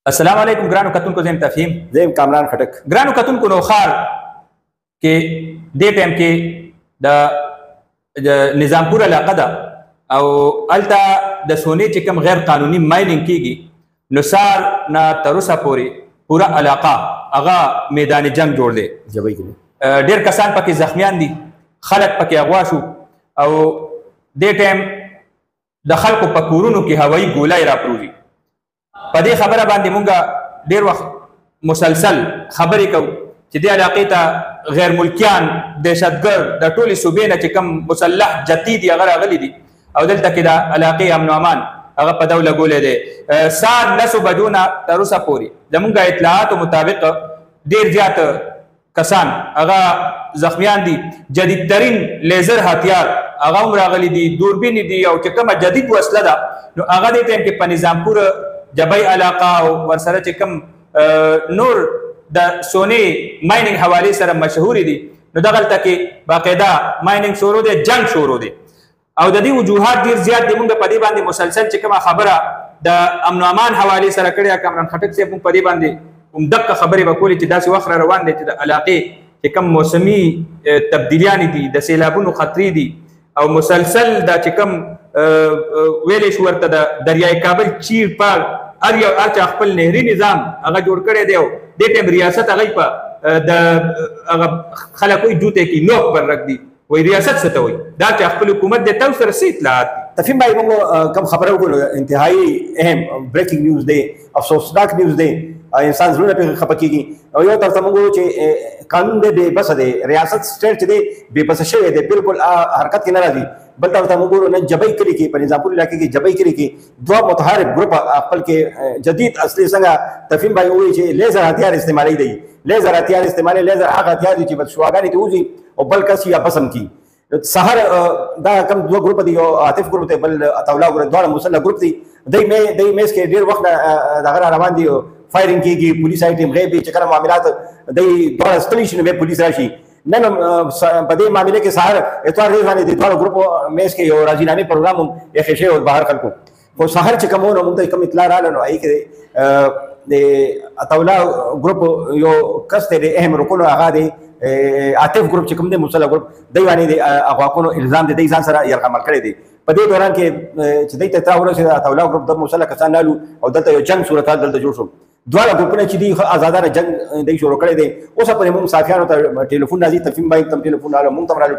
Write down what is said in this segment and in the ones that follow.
السلام علیکم ګرانو کتونکو، زم تفهیم زم کامران خټک. ګرانو کتونکو، نو خار کې دې ټیم کې د نظامپور علاقه ده او الته د سونې چې کوم غیر قانوني مایننګ کیږي، نو سار نه تر اوسه پورې پورا علاقه هغه میدان جنگ جوړ دی. جبای کې ډېر کسان پکې زخمیان دي، خلک پکې اغوا شو او دې ټیم د خلکو په کورونو کې هوایي ګولۍ راپروزي. په دې خبره باندې مونږ ډېر وخت مسلسل خبرې کوو چې دې علاقې ته غیر ملکیان، دهشتګرد د ټولې صوبې نه چې کوم مسلح جتی دي هغه راغلي دي او دلته کې د علاقې امن و امان هغه په ډول لګولی دی. سهار 9 بجو نه تر اوسه پورې زمونږ اطلاعاتو مطابق ډېر زیات کسان هغه زخمیان دي. جدیدترین لیزر هتیار هغه هم راغلي دي، دوربینې دي او چې کومه جدید وسله ده نو هغه دې ټایم کې په نظامپور جبای علاقه او ورسره چې کوم نور د سونې مایننګ حوالې سره مشهورې دي، نو دغلته کې باقاعده مایننګ شروع دی، جنگ شروع دی او د دې وجوهات ډېر زیات دي. مونږ په دې باندې مسلسل چې کومه خبره د امن و امان حوالې سره کړې، کامران خټک صاحب مونږ په دې باندې همدغه خبرې به کولې چې داسې وخت را روان دی چې د علاقې چې کوم موسمي تبدیلیانې دي، د سیلابونو خطرې دي او مسلسل دا چې کوم ویلې شو ورته د دریای کابل چیر پال هر یو هر خپل نهري نظام هغه جوړ کړی دی او دې ټیم ریاست هغه په د هغه خلک وایي جوته کې لوک پر رک دي، وایي ریاست څه ته وایي، دا چې خپل حکومت دی تاسو سره څه اطلاعات دي؟ تفهیم بھائی موږ کوم خبره وکړو انتهایی اهم بریکینګ نیوز دی، افسوسناک نیوز دی، انسان زړونه پرې خفه کېږي او یو طرف ته موږ وایو چې قانون دی بې بسه دی، ریاست سټیټ چې دی بې بسه شوی دی، بالکل حرکت کې نه راځي. بل طرف ته موږ ګورو نن جبۍ کلي کې په نظامپور علاقې کې جبۍ کلي کې دوه متحارب ګروپ خپل کې جدید اصلي څنګه تفهیم بھائی وایي چې لیزر هتیار استعمالوي دی. لیزر هتیار استعمالوي، لیزر هغه هتیار دی چې بس شواګانې ته وځي او بل کس یا بسم کی. سحر دا کم دوه ګروپ دي، یو عاطف ګروپ دی، بل عطاءالله ګروپ، دواړه مسلح ګروپ دي. دی میز کې ډېر وخت دغه روان دي، فایرنګ کېږي، پولیس آی ټیم غیب چې کله معاملات دی دواړه ستړي شي نو بیا پولیس راشي. نن په دې معاملې کې سهار اتوار ورځ باندې د دواړو ګروپو میز کې یو راجینامې پروګرام هم ایښی شوی و بهر خلکو. خو سهار چې کوم نو موږ ته کوم اطلاع راغله نو هغې کې د عطاءالله ګروپ یو کس دی د اهم رکن هغه دی عاطف ګروپ چې کوم دی مسلح ګروپ، دی باندې د اغواکونو الزام دی، دی ځان سره یرغمل کړی دی. په دې دوران کې چې دی ته اطلاع ورسېده عطاءالله ګروپ د مسلح کسان رالو او دلته یو جنګ صورتحال دلته جوړ شو. دواړه ګروپونه چې دي ازادانه جنګ دی شروع کړی دی. اوس پرې موږ صافیانو ته ټلیفون راځي، تفهیم بھائی ته ټلیفون راغلی، موږ ته هم راغلی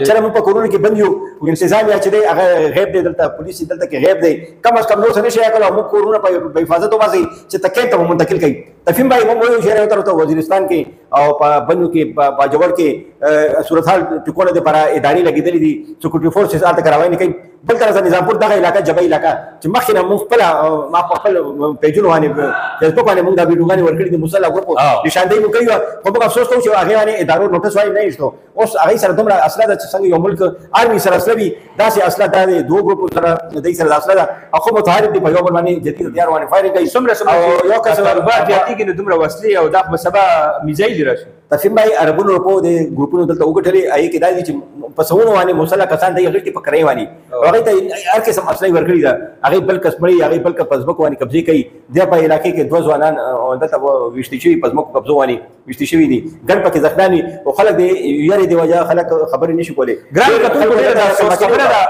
چې موږ په کورونو کې بند یو، انتظامیه چې دی هغه غیب دی، دلته پولیس دلته کې غیب دی، کم از کم نور څه نشي کولای. موږ کورونه په حفاظت وباسئ چې تکین ته منتقل کړي. تفهیم بھائی موږ وایو چې راوته وزیرستان کې او په بندو کې باجوړ کې صورتحال ټکوله دپاره ادارې لګېدلې دي، سکیورټي فورسز هلته کاروایي نه کوي. بل طرف ته نظامپور دغه علاقه جبۍ علاقه چې مخکې نه موږ خپله ما په خپل پیجونو باندې فیسبوک باندې موږ دا ویډیوګانې ورکړي دي، مسلح ګروپو نشاندهي موږ کوي. خو موږ افسوس کوو چې هغې باندې ادارو نوټس وایي نه ایښتو. اوس هغې سره دومره اسله ده چې څنګه یو ملک آرمي سره اسله وي، داسې اسله دا د دوو ګروپو سره دی سره دا اسله ده او خو متحارب دي، په یو بل باندې جدید هتیار باندې فایرنګ کوي. څومره یو کس زیاتېږي نو دومره وسلې او دا به سبا میزایل راشي. تفهیم بھائی اربونو روپو د ګروپونو دلته وګټلې، هغې کې دا دي چې په سوونو باندې مسلح کسان دی هغې کې په کرۍ باندې هغې ته هر قسم اسلحې ورکړي ده، هغې بل کس مړي، هغې بل کس په ځمکو باندې قبضې کوي. بیا په علاقې کې دوه ځوانان دلته ویشتې شوي، په ځمکو قبضو باندې ویشتې شوي دي، ګڼ پکې زخمیان وي او خلک د یارې د وجه خلک خبرې نشي کولی. ګرانو کتونکو ډېره د افسوس خبره ده،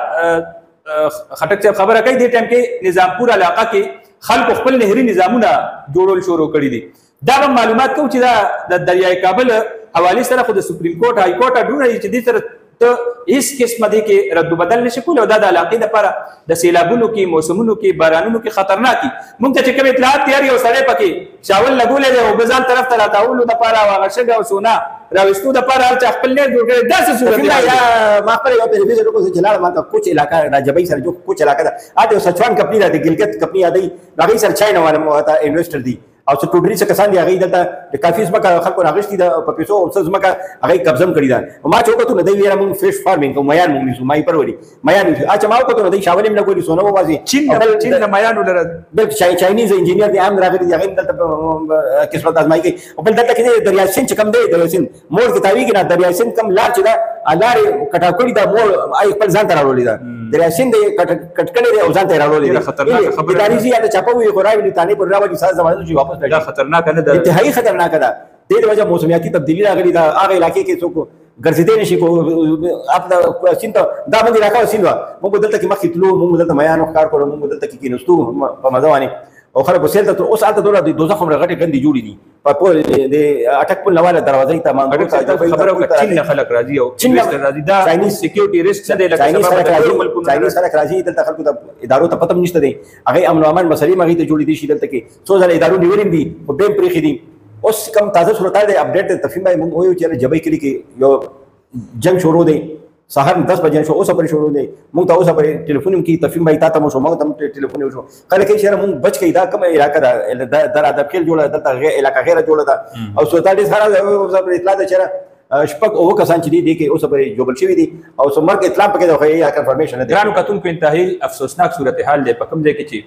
خټک صاحب خبره کوي دې ټایم کې نظامپور علاقه کې خلکو خپل نهري نظامونه جوړول شروع کړي دي. دا به معلومات کوو چې دا د دریای کابل حوالې سره خو د سپریم کورټ های کورټ اډرونه دي چې دې سره ته هېڅ قسمه دې کې رد بدل نشي کولی او دا د علاقې دپاره د سیلابونو کې، موسمونو کې، بارانونو کې خطرناک دي. موږ ته چې کوم اطلاعات تیار یو سړی پکې شاول لګولی دی او بزان طرف ته راتاولو دپاره او هغه شګه او سونا راویستو دپاره هر چا خپل نیت جوړ کړی. داسې صورت ما خپله یو ټلویزیون وکړو چې لاړم هلته کوچ علاقه دا جبۍ سره جو کوچ علاقه ده، هلته یو سچوان کمپني ده، د ګلګت کمپني یادوي، هغې سره چاینا والا انویسټر دي او څه ټوډري څه کسان دي هغې دلته د کافي ځمکه خلکو راغوښتي ده په پیسو او څه ځمکه هغې قبضه هم کړې ده. ما چې وکتو نو دی ویره موږ فش فارمینګ کوو، میان موږ نیسو، ماهي پروري میان نیسو. چې ما وکتو نو دی شاول هم لګولي، سونه وباسي، چین د میانو لره بلکې چاینیز انجینیر دي هم راغلي دي، هغې هم دلته قسمت ازمایي کوي. او بل دلته کې دریای سیند چې کوم دی، دریای سیند موړ کې تاویږي نه، دریای سیند کوم لار چې ده لارې کټاو کړي ده، موړ خپل ځان ته راوړلې ده. دراسین دی کټکړې دی او ځان ته راوړل ډېره خطرناکه خبره ده. اداري یا د چاپوي خورای دي تانه پر راوړي ساز زمانه چې واپس دا خطرناک نه ده، انتهایی خطرناک ده. د دې وجه موسمیاتي تبدیلی راغلي دا هغه علاقې کې څوک ګرځېدې نشي کو اپ دا سین ته دا باندې راکاو سین موږ دلته کې مخکې تلو، موږ دلته میانو ښکار کړو، موږ دلته کې کېنستو په مزه باندې او خلک وسیل ته اوس هلته دوله د دوزخ عمره غټې ګندې جوړې دي په د اټک پل نواله دروازې ته مانګو خبره وکړه چین نه خلک راځي او انویسټر راځي، دا چاینیز سکیورټي ریسک څه دی؟ لکه چاینیز سبب خلک د راځي، ملکونو چاینیز خلک راځي دلته خلکو ته ادارو ته پته نشته دی، هغه امن او امان مسلې هغې ته جوړې دي شي دلته کې څو ځله ادارو نیولې دي خو بیا هم پرېښي دي. اوس کوم تازه صورتحال دی اپډیټ تفهیم باندې موږ وایو چې جبۍ کلي کې یو جنګ شروع دی، سهار 10 بجې شو اوسه پرې شروع دی، موږ ته اوسه پرې ټلیفون هم کې تفهیم باندې تا ته مو شو، موږ ته ټلیفون وشو، خلک یې شهر موږ بچ کې دا کومه علاقه ده در ادب کې جوړه دلته علاقه غیره جوړه ده او صورتحال سره اوسه پرې اطلاع ده چې شپږ اوه کسان چې دي کې اوسه پرې جوړل شوي دي او مرګ اطلاع پکې ده خو یا کنفرمیشن ده. ګرانو کتونکو انتهایی افسوسناک صورتحال دی په کوم ځای کې چې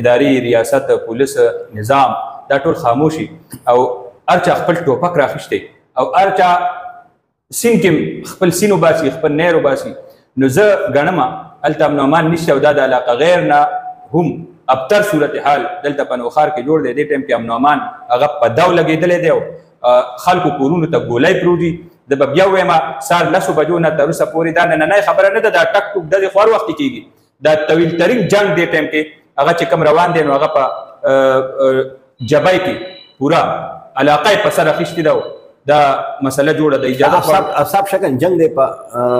اداري ریاست پولیس نظام دا ټول خاموشي او هر چا خپل ټوپک راخیستی او هر چا سین کې خپل سین وباسي، خپل نیر وباسي. نو زه ګڼم هلته امن امان نشته او دا د علاقه غیر نه هم ابتر صورتحال دلته په نوښار کې جوړ دی. دې ټایم کې امن امان هغه په دو لګېدلی دی او خلکو کورونو ته ګولۍ پروت دي. زه به بیا ووایم سهار 10 بجو نه تر اوسه پورې دا نننۍ خبره نه ده، دا ټک ټوک ډزې خو هر وخت کېږي. دا طویل ترین جنګ دې ټایم کې هغه چې کوم روان دی نو هغه په جبۍ کې پوره علاقه یې په سر اخیستې ده. دا مسله جوړه ده اجازه اصاب شکن جنگ دی په